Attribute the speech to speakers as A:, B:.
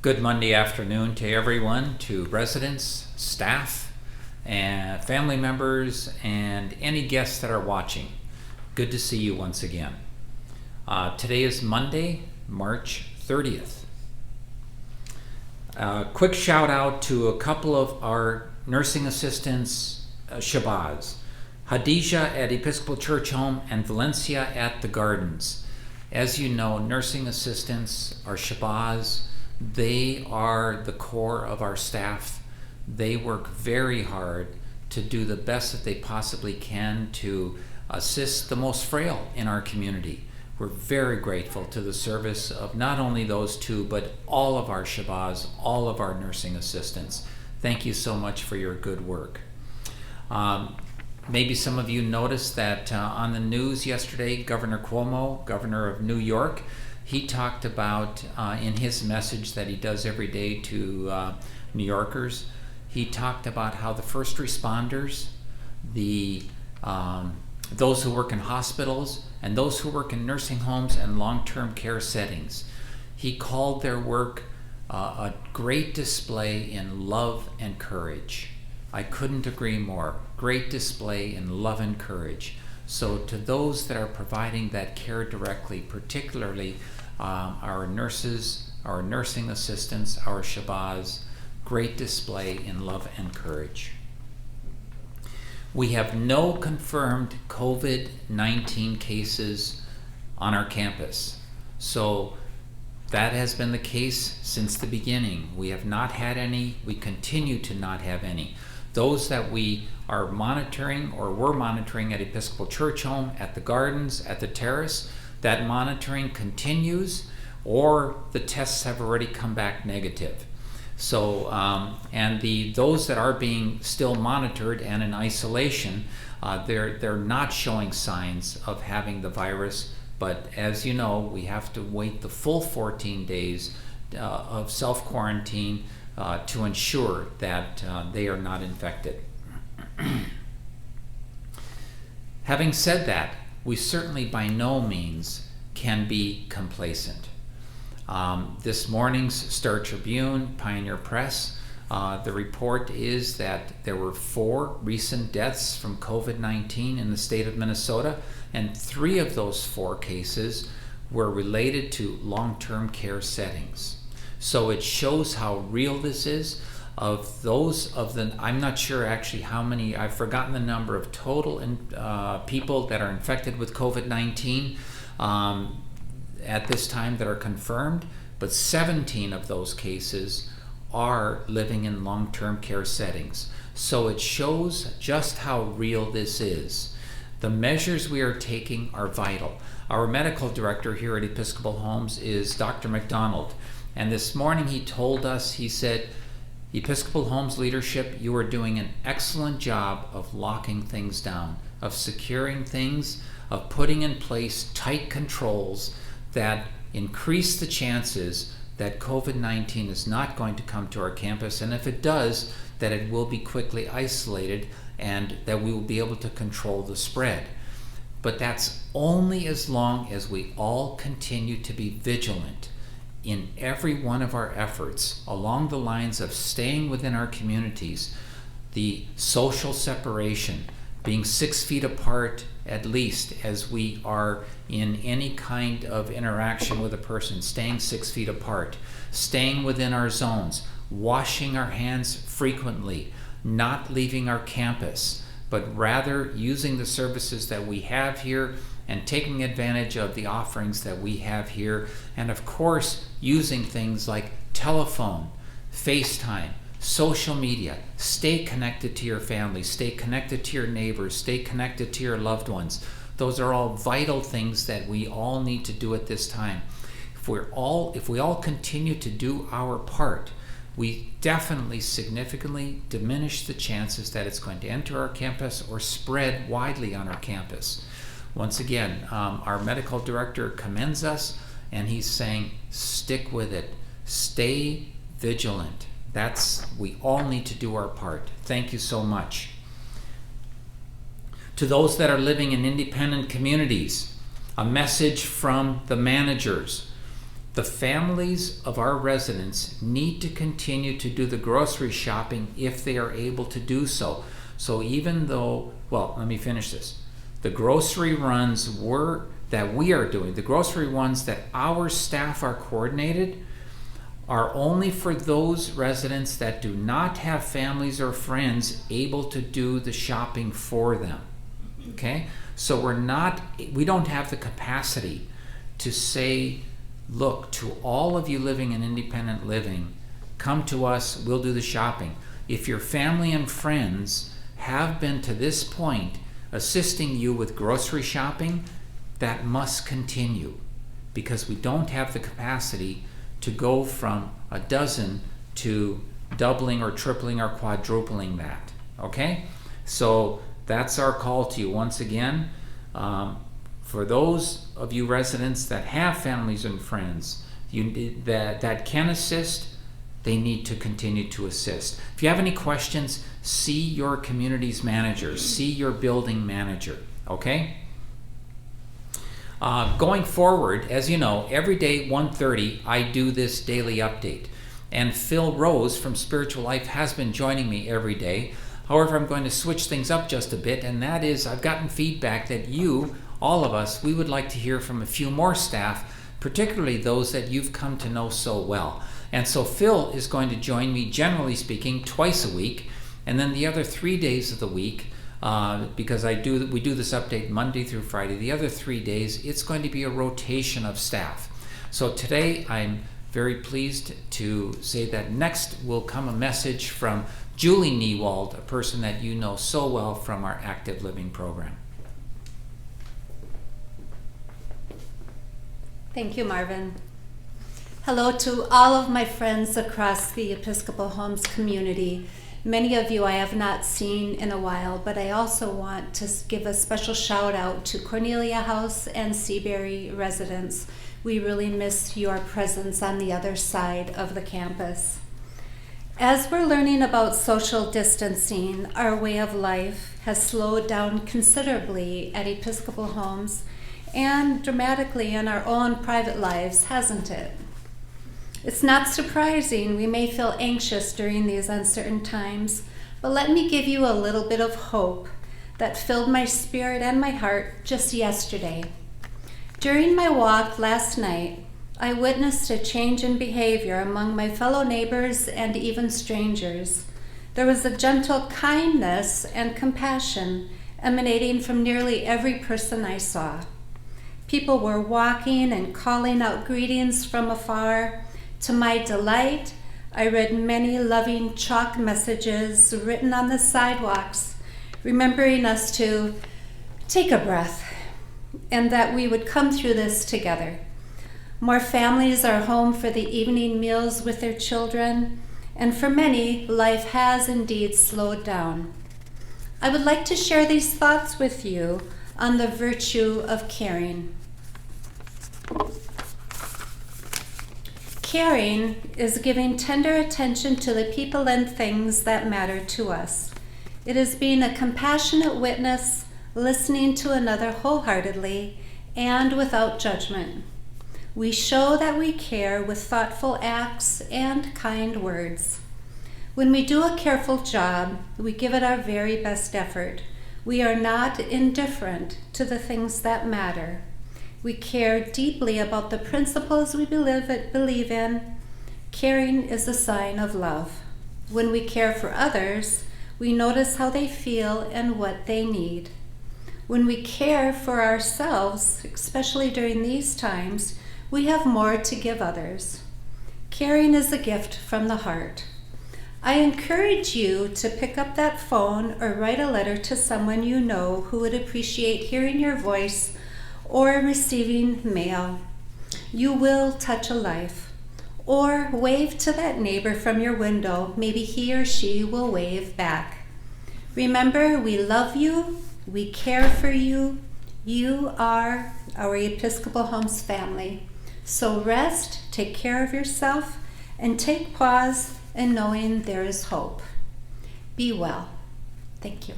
A: Good Monday afternoon to everyone, to residents, staff, and family members, and any guests that are watching. Good to see you once again. Today is Monday, March 30th. Quick shout out to a couple of our nursing assistants, Shabazz. Hadija at Episcopal Church Home and Valencia at the Gardens. As you know, nursing assistants are Shabazz. They are the core of our staff. They work very hard to do the best that they possibly can to assist the most frail in our community. We're very grateful to the service of not only those two, but all of our Shabazz, all of our nursing assistants. Thank you so much for your good work. Maybe some of you noticed that on the news yesterday, Governor Cuomo, governor of New York, he talked about in his message that he does every day to New Yorkers, he talked about how the first responders, those who work in hospitals, and those who work in nursing homes and long-term care settings, he called their work a great display in love and courage. I couldn't agree more. Great display in love and courage. So to those that are providing that care directly, particularly our nurses, our nursing assistants, our Shabazz, great display in love and courage. We have no confirmed COVID-19 cases on our campus. So that has been the case since the beginning. We have not had any. We continue to not have any. Those that we are monitoring or were monitoring at Episcopal Church Home, at the Gardens, at the Terrace, that monitoring continues, or the tests have already come back negative. So, and those that are being still monitored and in isolation, they're not showing signs of having the virus. But as you know, we have to wait the full 14 days of self-quarantine to ensure that they are not infected. Having said that, we certainly by no means can be complacent. This morning's Star Tribune, Pioneer Press, the report is that there were 4 recent deaths from COVID-19 in the state of Minnesota, and 3 of those 4 cases were related to long-term care settings. So it shows how real this is. I'm not sure actually how many, I've forgotten the number of total people that are infected with COVID-19 at this time that are confirmed, but 17 of those cases are living in long-term care settings. So it shows just how real this is. The measures we are taking are vital. Our medical director here at Episcopal Homes is Dr. McDonald. And this morning he told us, he said, Episcopal Homes leadership, you are doing an excellent job of locking things down, of securing things, of putting in place tight controls that increase the chances that COVID-19 is not going to come to our campus, and if it does, that it will be quickly isolated and that we will be able to control the spread. But that's only as long as we all continue to be vigilant in every one of our efforts along the lines of staying within our communities, the social separation, being 6 feet apart at least as we are in any kind of interaction with a person, staying 6 feet apart, staying within our zones, washing our hands frequently, not leaving our campus, but rather using the services that we have here and taking advantage of the offerings that we have here, and of course using things like telephone, FaceTime, social media. Stay connected to your family, stay connected to your neighbors, stay connected to your loved ones. Those are all vital things that we all need to do at this time. If we all continue to do our part, we definitely significantly diminish the chances that it's going to enter our campus or spread widely on our campus. Once again, our medical director commends us, and he's saying, stick with it, stay vigilant. We all need to do our part. Thank you so much. To those that are living in independent communities, a message from the managers. the families of our residents need to continue to do the grocery shopping if they are able to do so. So even though, well, let me finish this. The grocery runs that we are doing, the grocery ones that our staff are coordinated, are only for those residents that do not have families or friends able to do the shopping for them. Okay? So we don't have the capacity to say, look, to all of you living in independent living, come to us, we'll do the shopping. If your family and friends have been to this point assisting you with grocery shopping, that must continue, because we don't have the capacity to go from a dozen to doubling or tripling or quadrupling that. Okay? So that's our call to you once again. For those of you residents that have families and friends that can assist, they need to continue to assist. If you have any questions, see your community's manager, see your building manager. Okay? Going forward, as you know, every day 1:30 I do this daily update, and Phil Rose from Spiritual Life has been joining me every day. However, I'm going to switch things up just a bit, and that is I've gotten feedback that you, all of us, we would like to hear from a few more staff, particularly those that you've come to know so well. And so Phil is going to join me, generally speaking, twice a week, and then the other 3 days of the week, because we do this update Monday through Friday. The other 3 days, it's going to be a rotation of staff. So today, I'm very pleased to say that next will come a message from Julie Niewald, a person that you know so well from our Active Living program.
B: Thank you, Marvin. Hello to all of my friends across the Episcopal Homes community. Many of you I have not seen in a while, but I also want to give a special shout out to Cornelia House and Seabury residents. We really miss your presence on the other side of the campus. As we're learning about social distancing, our way of life has slowed down considerably at Episcopal Homes and dramatically in our own private lives, hasn't it? It's not surprising we may feel anxious during these uncertain times, but let me give you a little bit of hope that filled my spirit and my heart just yesterday. During my walk last night, I witnessed a change in behavior among my fellow neighbors and even strangers. There was a gentle kindness and compassion emanating from nearly every person I saw. People were walking and calling out greetings from afar. To my delight, I read many loving chalk messages written on the sidewalks, remembering us to take a breath and that we would come through this together. More families are home for the evening meals with their children, and for many, life has indeed slowed down. I would like to share these thoughts with you on the virtue of caring. Caring is giving tender attention to the people and things that matter to us. It is being a compassionate witness, listening to another wholeheartedly and without judgment. We show that we care with thoughtful acts and kind words. When we do a careful job, we give it our very best effort. We are not indifferent to the things that matter. We care deeply about the principles we believe in. Caring is a sign of love. When we care for others, we notice how they feel and what they need. When we care for ourselves, especially during these times, we have more to give others. Caring is a gift from the heart. I encourage you to pick up that phone or write a letter to someone you know who would appreciate hearing your voice or receiving mail. You will touch a life. Or wave to that neighbor from your window. Maybe he or she will wave back. Remember, we love you, we care for you. You are our Episcopal Homes family. So rest, take care of yourself, and take pause in knowing there is hope. Be well. Thank you.